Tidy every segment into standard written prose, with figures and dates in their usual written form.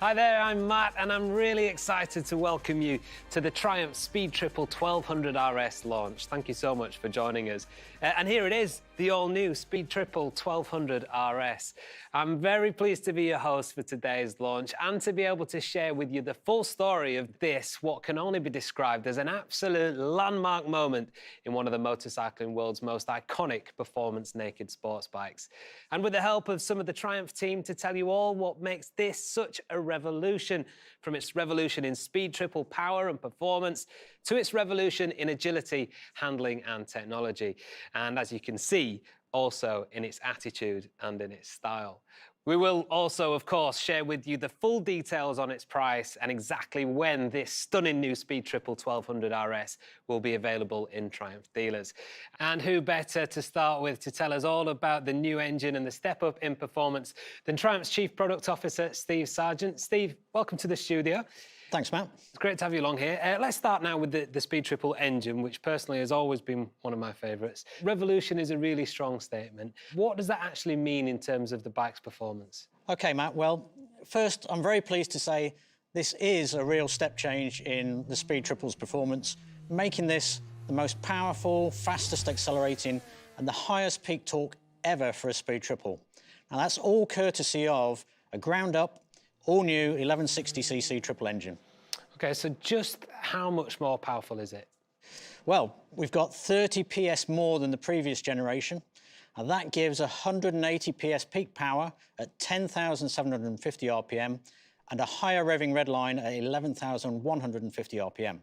Hi there, I'm Matt, and I'm really excited to welcome you to the Triumph Speed Triple 1200 RS launch. Thank you so much for joining us. And here it is, the all-new Speed Triple 1200 RS. I'm very pleased to be your host for today's launch and to be able to share with you the full story of this, what can only be described as an absolute landmark moment in one of the motorcycling world's most iconic performance naked sports bikes. And with the help of some of the Triumph team to tell you all what makes this such a revolution, from its revolution in speed triple power and performance to its revolution in agility, handling and technology. And as you can see, also in its attitude and in its style. We will also, of course, share with you the full details on its price and exactly when this stunning new Speed Triple 1200 RS will be available in Triumph dealers. And who better to start with to tell us all about the new engine and the step up in performance than Triumph's Chief Product Officer, Steve Sargent. Steve, welcome to the studio. Thanks, Matt. It's great to have you along here. Let's start now with the Speed Triple engine, which personally has always been one of my favourites. Revolution is a really strong statement. What does that actually mean in terms of the bike's performance? OK, Matt, well, first, I'm very pleased to say this is a real step change in the Speed Triple's performance, making this the most powerful, fastest accelerating and the highest peak torque ever for a Speed Triple. Now, that's all courtesy of a ground-up, all-new 1160cc triple engine. OK, so just how much more powerful is it? Well, we've got 30 PS more than the previous generation, and that gives 180 PS peak power at 10,750 RPM and a higher revving redline at 11,150 RPM.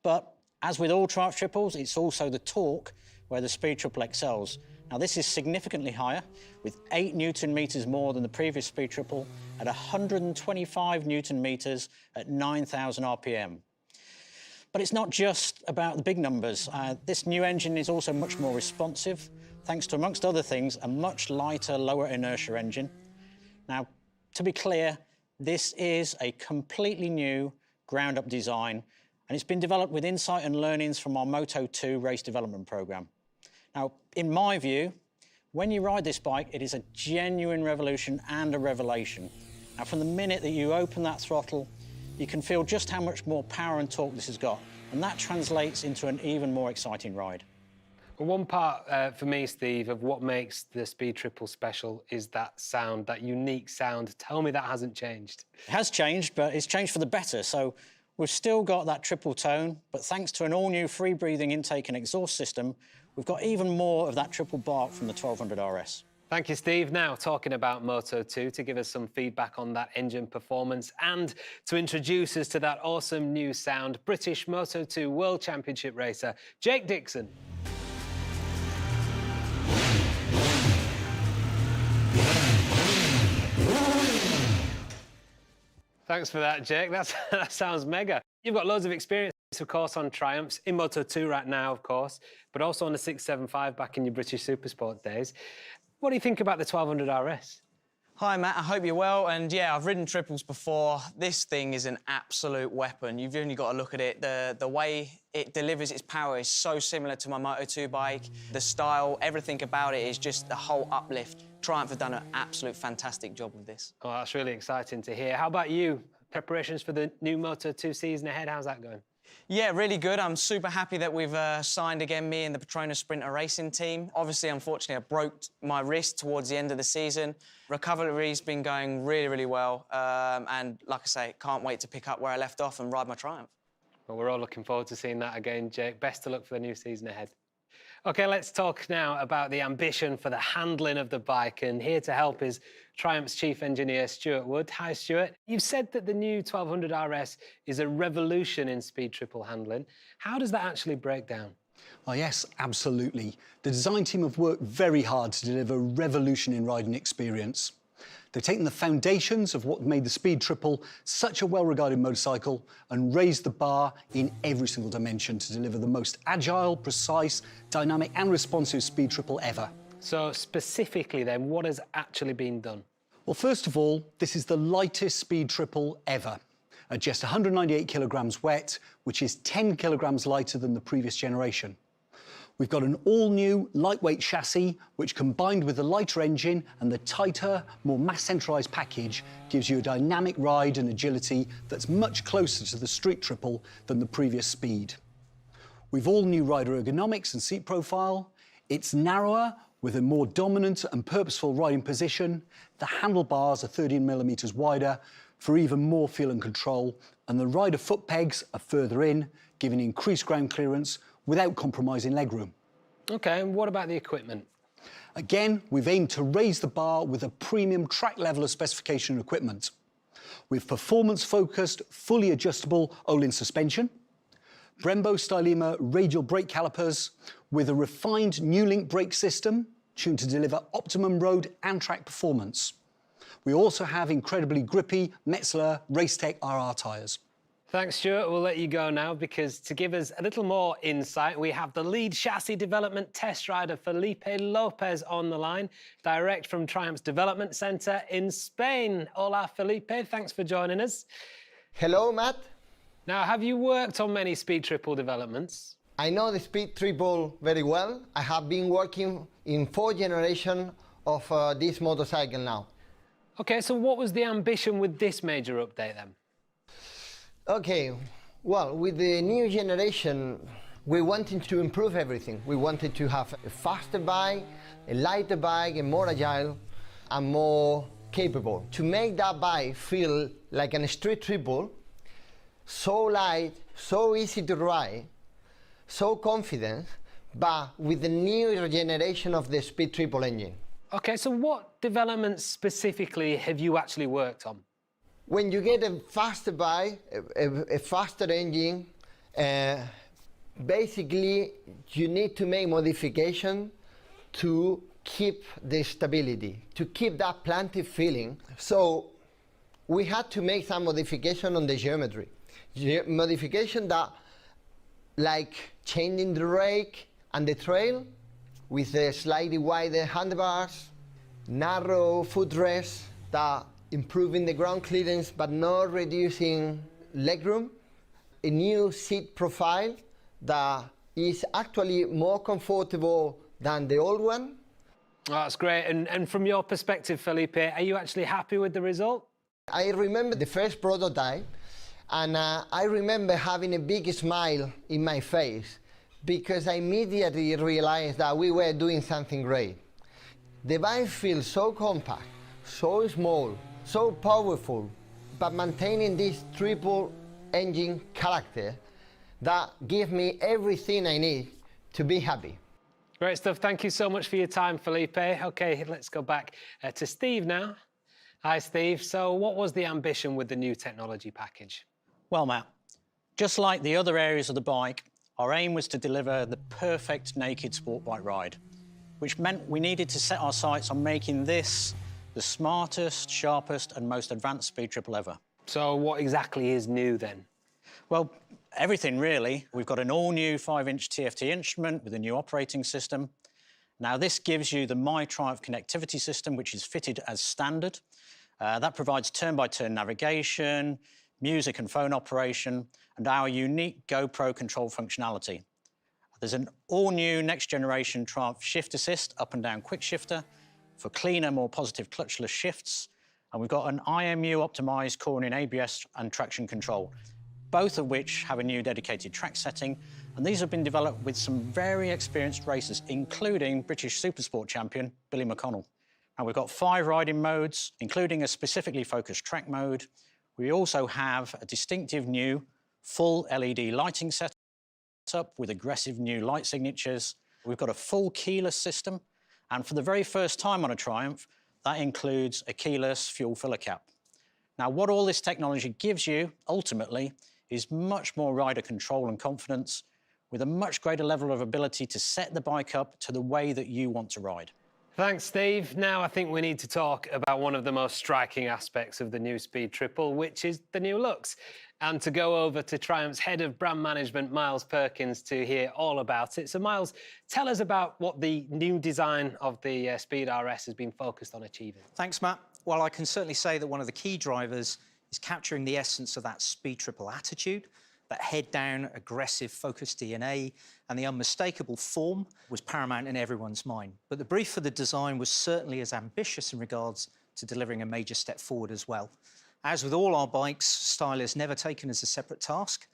But as with all Triumph triples, it's also the torque where the Speed Triple excels. Now, this is significantly higher, with 8 Newton meters more than the previous Speed Triple at 125 Newton meters at 9,000 RPM. But it's not just about the big numbers. This new engine is also much more responsive, thanks to, amongst other things, a much lighter, lower inertia engine. Now, to be clear, this is a completely new ground-up design, and it's been developed with insight and learnings from our Moto2 race development program. Now, in my view, when you ride this bike, it is a genuine revolution and a revelation. Now, from the minute that you open that throttle, you can feel just how much more power and torque this has got, and that translates into an even more exciting ride. Well, one part for me, Steve, of what makes the Speed Triple special is that sound, that unique sound. Tell me that hasn't changed. It has changed, but it's changed for the better. So we've still got that triple tone, but thanks to an all-new free-breathing intake and exhaust system, we've got even more of that triple bark from the 1200 RS. Thank you, Steve. Now, talking about Moto2, to give us some feedback on that engine performance and to introduce us to that awesome new sound, British Moto2 World Championship racer, Jake Dixon. Thanks for that, Jake. That sounds mega. You've got loads of experience, of course, on Triumphs, in Moto2 right now, of course, but also on the 675 back in your British Supersport days. What do you think about the 1200 RS? Hi, Matt. I hope you're well. And yeah, I've ridden triples before. This thing is an absolute weapon. You've only got to look at it. The way it delivers its power is so similar to my Moto2 bike. The style, everything about it is just the whole uplift. Triumph have done an absolute fantastic job with this. Oh, that's really exciting to hear. How about you? Preparations for the new Moto2 season ahead, how's that going? Yeah, really good. I'm super happy that we've signed again, me and the Petronas Sprinter Racing team. Obviously, unfortunately, I broke my wrist towards the end of the season. Recovery's been going really, really well. And like I say, can't wait to pick up where I left off and ride my Triumph. Well, we're all looking forward to seeing that again, Jake. Best of luck for the new season ahead. OK, let's talk now about the ambition for the handling of the bike. And here to help is Triumph's Chief Engineer, Stuart Wood. Hi, Stuart. You've said that the new 1200 RS is a revolution in speed triple handling. How does that actually break down? Well, yes, absolutely. The design team have worked very hard to deliver a revolution in riding experience. They've taken the foundations of what made the Speed Triple such a well-regarded motorcycle and raised the bar in every single dimension to deliver the most agile, precise, dynamic and responsive Speed Triple ever. So specifically then, what has actually been done? Well, first of all, this is the lightest Speed Triple ever, at just 198 kilograms wet, which is 10 kilograms lighter than the previous generation. We've got an all-new lightweight chassis, which combined with the lighter engine and the tighter, more mass-centralised package, gives you a dynamic ride and agility that's much closer to the Street Triple than the previous Speed. We've all-new rider ergonomics and seat profile. It's narrower, with a more dominant and purposeful riding position. The handlebars are 13mm wider for even more feel and control, and the rider foot pegs are further in, giving increased ground clearance without compromising legroom. OK, and what about the equipment? Again, we've aimed to raise the bar with a premium track level of specification and equipment. With performance-focused, fully adjustable Öhlins suspension, Brembo Stylema radial brake calipers with a refined New Link brake system tuned to deliver optimum road and track performance. We also have incredibly grippy Metzeler Racetech RR tyres. Thanks, Stuart. We'll let you go now because to give us a little more insight, we have the lead chassis development test rider Felipe Lopez on the line, direct from Triumph's development centre in Spain. Hola, Felipe. Thanks for joining us. Hello, Matt. Now, have you worked on many Speed Triple developments? I know the Speed Triple very well. I have been working in 4 generations of this motorcycle now. OK, so what was the ambition with this major update then? Okay, well, with the new generation, we wanted to improve everything. We wanted to have a faster bike, a lighter bike, and more agile and more capable. To make that bike feel like a Street Triple, so light, so easy to ride, so confident, but with the new generation of the Speed Triple engine. OK, so what developments specifically have you actually worked on? When you get a faster bike, a faster engine, basically you need to make modification to keep the stability, to keep that planted feeling. So we had to make some modification on the geometry. Modification that, like changing the rake and the trail with the slightly wider handlebars, narrow footrest that improving the ground clearance but not reducing legroom, a new seat profile that is actually more comfortable than the old one. Oh, that's great. And from your perspective, Felipe, are you actually happy with the result? I remember the first prototype, and I remember having a big smile in my face because I immediately realized that we were doing something great. The bike feels so compact, so small, so powerful, but maintaining this triple engine character that gives me everything I need to be happy. Great stuff. Thank you so much for your time, Felipe. OK, let's go back to Steve now. Hi, Steve. So what was the ambition with the new technology package? Well, Matt, just like the other areas of the bike, our aim was to deliver the perfect naked sport bike ride, which meant we needed to set our sights on making this the smartest, sharpest and most advanced Speed Triple ever. So what exactly is new then? Well, everything really. We've got an all-new 5-inch TFT instrument with a new operating system. Now, this gives you the MyTriumph connectivity system, which is fitted as standard. That provides turn-by-turn navigation, music and phone operation, and our unique GoPro control functionality. There's an all-new next-generation Triumph Shift Assist up and down quick shifter for cleaner, more positive clutchless shifts. And we've got an IMU-optimised cornering ABS and traction control, both of which have a new dedicated track setting. And these have been developed with some very experienced racers, including British Supersport champion Billy McConnell. And we've got 5 riding modes, including a specifically focused track mode. We also have a distinctive new full LED lighting setup with aggressive new light signatures. We've got a full keyless system. And for the very first time on a Triumph, that includes a keyless fuel filler cap. Now, what all this technology gives you, ultimately, is much more rider control and confidence with a much greater level of ability to set the bike up to the way that you want to ride. Thanks, Steve. Now I think we need to talk about one of the most striking aspects of the new Speed Triple, which is the new looks. And to go over to Triumph's Head of Brand Management, Miles Perkins, to hear all about it. So, Miles, tell us about what the new design of the Speed RS has been focused on achieving. Thanks, Matt. Well, I can certainly say that one of the key drivers is capturing the essence of that Speed Triple attitude. That head-down, aggressive, focused DNA and the unmistakable form was paramount in everyone's mind. But the brief for the design was certainly as ambitious in regards to delivering a major step forward as well. As with all our bikes, style is never taken as a separate task.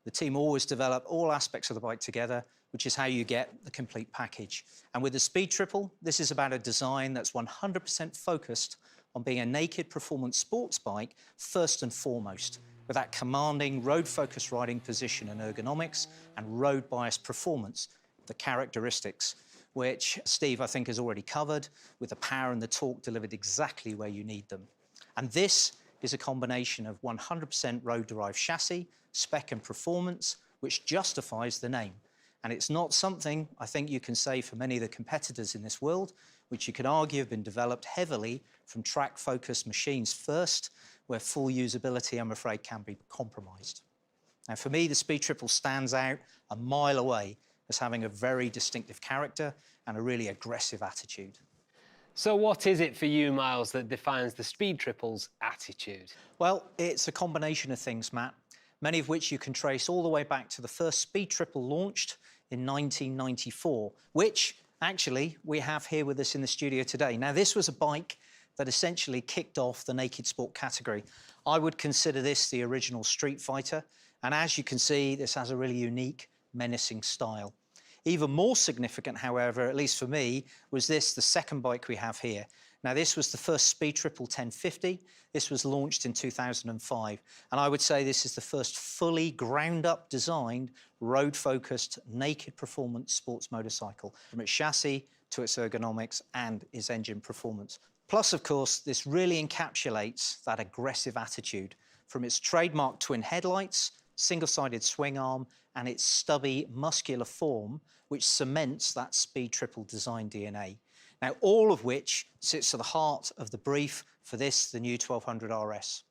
The team always develop all aspects of the bike together, which is how you get the complete package. And with the Speed Triple, this is about a design that's 100% focused on being a naked performance sports bike first and foremost, with that commanding road-focused riding position and ergonomics and road-biased performance, the characteristics, which Steve, I think, has already covered, with the power and the torque delivered exactly where you need them. And this is a combination of 100% road-derived chassis, spec and performance, which justifies the name. And it's not something I think you can say for many of the competitors in this world, which you could argue have been developed heavily from track-focused machines first, where full usability, I'm afraid, can be compromised. Now, for me, the Speed Triple stands out a mile away as having a very distinctive character and a really aggressive attitude. So what is it for you, Miles, that defines the Speed Triple's attitude? Well, it's a combination of things, Matt, many of which you can trace all the way back to the first Speed Triple launched in 1994, which actually we have here with us in the studio today. Now, this was a bike that essentially kicked off the naked sport category. I would consider this the original Street Fighter, and as you can see, this has a really unique, menacing style. Even more significant, however, at least for me, was this, the second bike we have here. Now, this was the first Speed Triple 1050. This was launched in 2005, and I would say this is the first fully ground-up designed, road-focused, naked performance sports motorcycle, from its chassis to its ergonomics and its engine performance. Plus, of course, this really encapsulates that aggressive attitude from its trademark twin headlights, single-sided swing arm, and its stubby, muscular form, which cements that Speed Triple design DNA. Now, all of which sits at the heart of the brief for this, the new 1200 RS.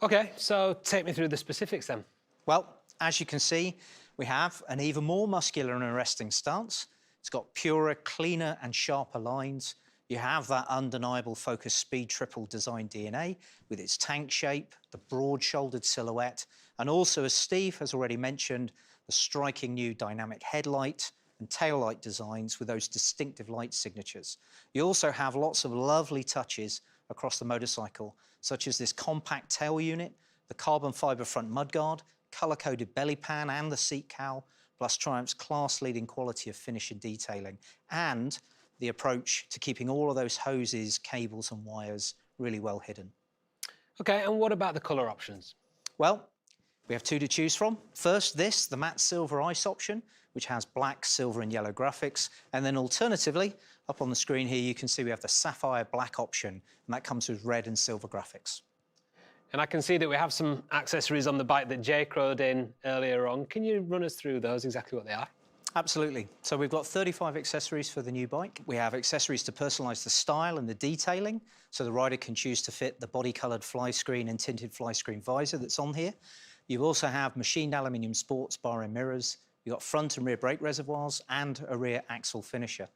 OK, so take me through the specifics then. Well, as you can see, we have an even more muscular and arresting stance. It's got purer, cleaner and sharper lines. You have that undeniable focused Speed Triple design DNA with its tank shape, the broad-shouldered silhouette, and also, as Steve has already mentioned, the striking new dynamic headlight and taillight designs with those distinctive light signatures. You also have lots of lovely touches across the motorcycle, such as this compact tail unit, the carbon fibre front mudguard, colour-coded belly pan and the seat cowl, plus Triumph's class-leading quality of finish and detailing, and the approach to keeping all of those hoses, cables and wires really well hidden. OK, and what about the colour options? Well, we have two to choose from. First, this, the matte silver ice option, which has black, silver and yellow graphics. And then alternatively, up on the screen here, you can see we have the sapphire black option, and that comes with red and silver graphics. And I can see that we have some accessories on the bike that Jake rode in earlier on. Can you run us through those, exactly what they are? Absolutely. So we've got 35 accessories for the new bike. We have accessories to personalise the style and the detailing, so the rider can choose to fit the body-coloured fly screen and tinted fly screen visor that's on here. You also have machined aluminium sports bar and mirrors. You've got front and rear brake reservoirs and a rear axle finisher.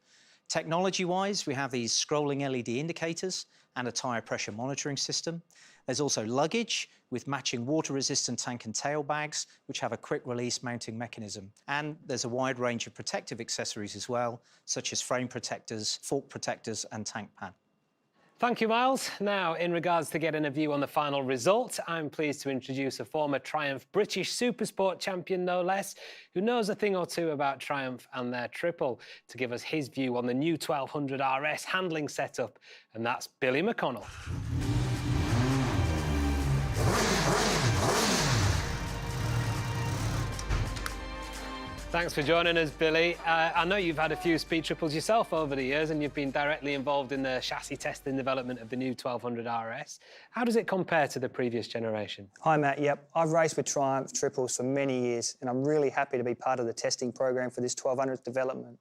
Technology-wise, we have these scrolling LED indicators and a tyre pressure monitoring system. There's also luggage with matching water-resistant tank and tail bags, which have a quick-release mounting mechanism. And there's a wide range of protective accessories as well, such as frame protectors, fork protectors and tank pad. Thank you, Miles. Now, in regards to getting a view on the final result, I'm pleased to introduce a former Triumph British Supersport champion, no less, who knows a thing or two about Triumph and their triple, to give us his view on the new 1200 RS handling setup, and that's Billy McConnell. Thanks for joining us, Billy. I know you've had a few Speed Triples yourself over the years, and you've been directly involved in the chassis testing development of the new 1200 RS. How does it compare to the previous generation? Hi, Matt. Yep, I've raced with Triumph Triples for many years, and I'm really happy to be part of the testing program for this 1200 development.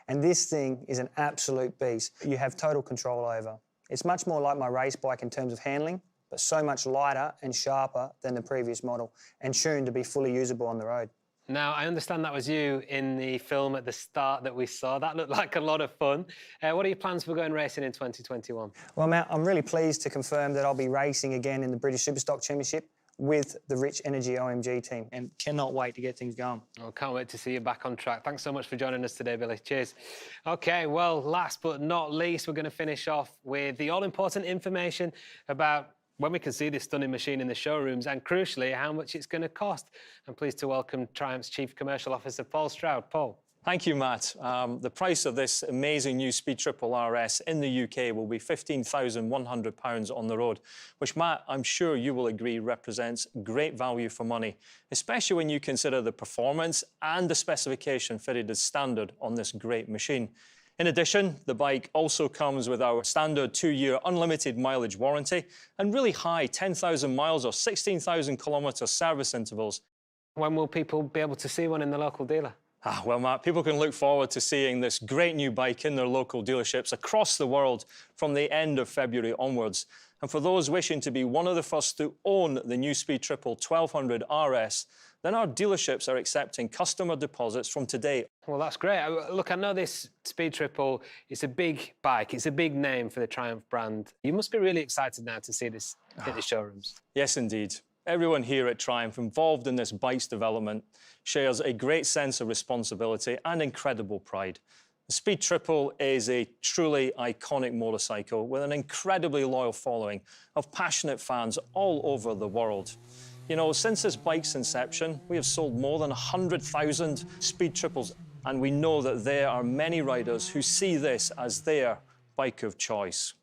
And this thing is an absolute beast. You have total control over. It's much more like my race bike in terms of handling, but so much lighter and sharper than the previous model, and tuned to be fully usable on the road. Now, I understand that was you in the film at the start that we saw. That looked like a lot of fun. What are your plans for going racing in 2021? Well, Matt, I'm really pleased to confirm that I'll be racing again in the British Superstock Championship with the Rich Energy OMG team, and cannot wait to get things going. Oh, can't wait to see you back on track. Thanks so much for joining us today, Billy. Cheers. OK, well, last but not least, we're going to finish off with the all-important information about when we can see this stunning machine in the showrooms and, crucially, how much it's going to cost. I'm pleased to welcome Triumph's Chief Commercial Officer, Paul Stroud. Paul. Thank you, Matt. The price of this amazing new Speed Triple RS in the UK will be £15,100 on the road, which, Matt, I'm sure you will agree represents great value for money, especially when you consider the performance and the specification fitted as standard on this great machine. In addition, the bike also comes with our standard 2-year unlimited mileage warranty and really high 10,000 miles or 16,000 kilometre service intervals. When will people be able to see one in the local dealer? Well, Matt, people can look forward to seeing this great new bike in their local dealerships across the world from the end of February onwards. And for those wishing to be one of the first to own the new Speed Triple 1200 RS, then our dealerships are accepting customer deposits from today. Well, that's great. Look, I know this Speed Triple is a big bike. It's a big name for the Triumph brand. You must be really excited now to see this hit the showrooms. Yes, indeed. Everyone here at Triumph involved in this bike's development shares a great sense of responsibility and incredible pride. The Speed Triple is a truly iconic motorcycle with an incredibly loyal following of passionate fans all over the world. You know, since this bike's inception, we have sold more than 100,000 Speed Triples, and we know that there are many riders who see this as their bike of choice.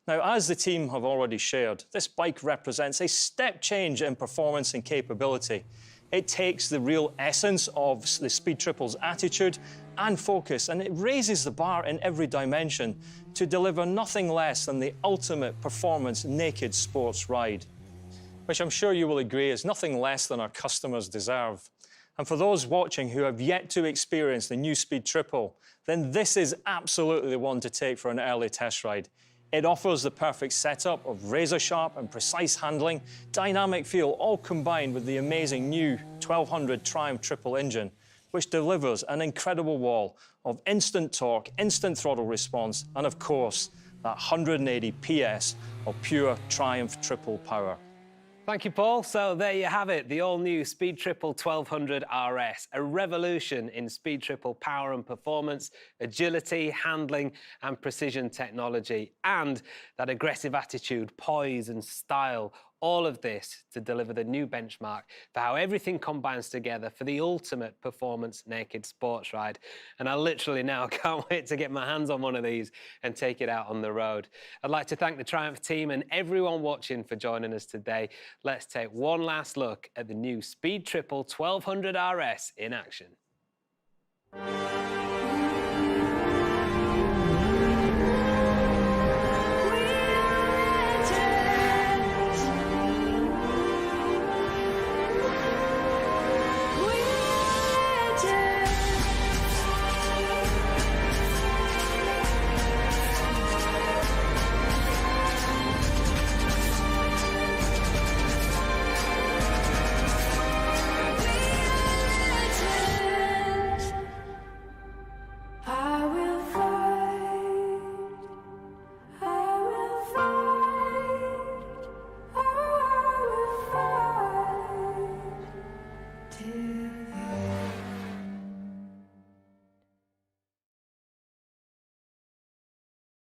Now, as the team have already shared, this bike represents a step change in performance and capability. It takes the real essence of the Speed Triple's attitude and focus, and it raises the bar in every dimension to deliver nothing less than the ultimate performance naked sports ride, which I'm sure you will agree is nothing less than our customers deserve. And for those watching who have yet to experience the new Speed Triple, then this is absolutely the one to take for an early test ride. It offers the perfect setup of razor-sharp and precise handling, dynamic feel, all combined with the amazing new 1200 Triumph Triple engine, which delivers an incredible wall of instant torque, instant throttle response, and of course, that 180 PS of pure Triumph Triple power. Thank you, Paul. So there you have it, the all-new Speed Triple 1200 RS, a revolution in Speed Triple power and performance, agility, handling and precision technology, and that aggressive attitude, poise and style. All of this to deliver the new benchmark for how everything combines together for the ultimate performance naked sports ride. And I literally now can't wait to get my hands on one of these and take it out on the road. I'd like to thank the Triumph team and everyone watching for joining us today. Let's take one last look at the new Speed Triple 1200 RS in action.